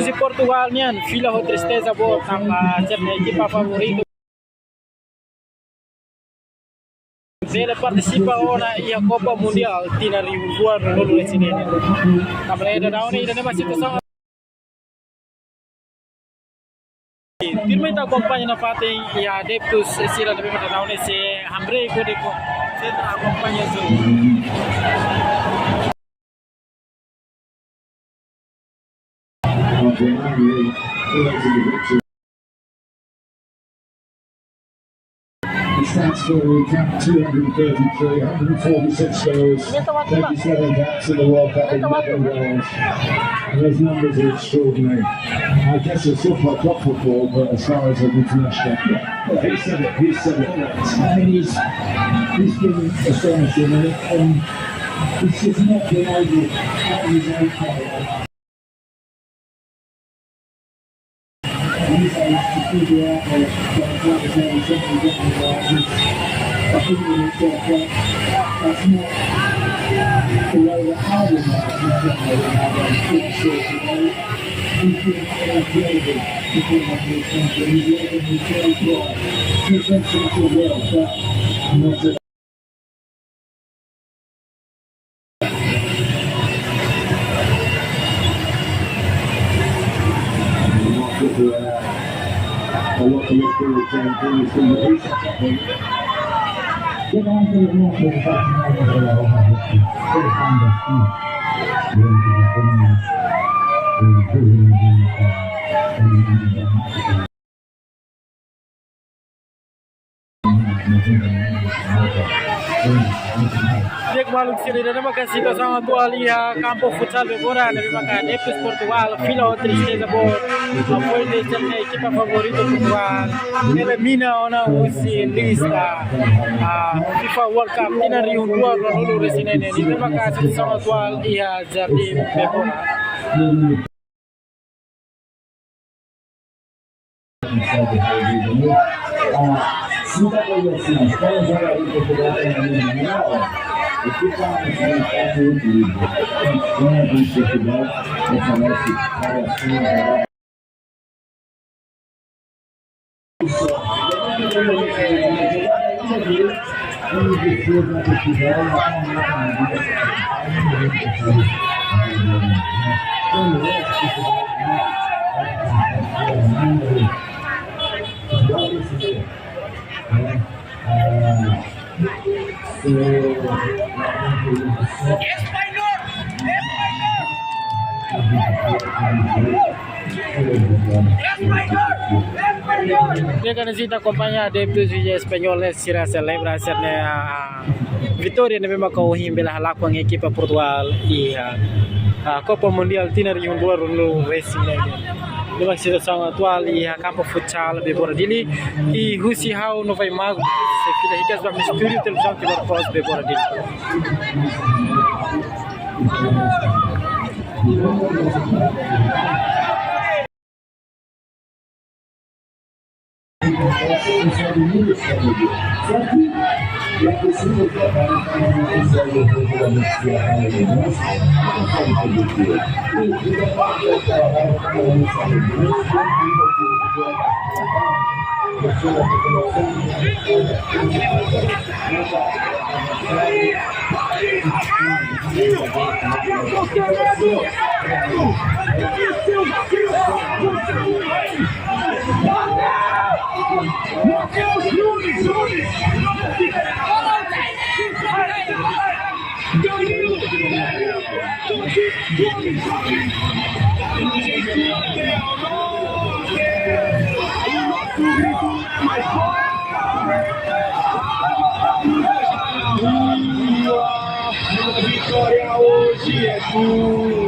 de Portugal, nian, fila o tristeza boa para ser a equipa favorita. Ele participa ora e a Copa Mundial tina ribuan lolo di sini. Kapre da daun ini masih situação. Firme ta acompanha na parte e adeptos sira da bema da daun esse hambre ko de ko. Se acompanha zo. Stats for Camp 233, 146 goals, 27 caps in the World Cup in Netherlands. Those numbers are extraordinary. I guess it's not like top football, but as far as an international, he said it. I mean, he's been astonishing, and he's just not been able to his own play. He's able to figure out I think that's not the way that I would have He's been incredible to bring up this country. He's living his very well. He's sensible well, but not a lot of experience and from the research. Get on to the north of the Diek Maluk sini dan maka situação atual ia campo futsal agora na maka Adeptos Portugal fila o tristeza por apoio de ser a equipa favorita Portugal elimina ona usi lista FIFA World Cup tina Rio dua lolo resine ni maka situação atual ia Jardim Pepona. Sudah berjalan, sekarang saya di Portugal yang mengenal. Itu kan saya di Portugal, informasi ada semua. Dia kan sih acompanha adeptos espanhóis irá celebrar a vitória na mesma corrida pela lá com a equipa Portugal e a Copa Mundial tina Rio dua no Racing. Numa situação atual e a campo futsal bebora dele e Rusi Hau não vai mago se filha ricas vai misturar televisão que vai pós bebora dele. Vitória hoje é tua.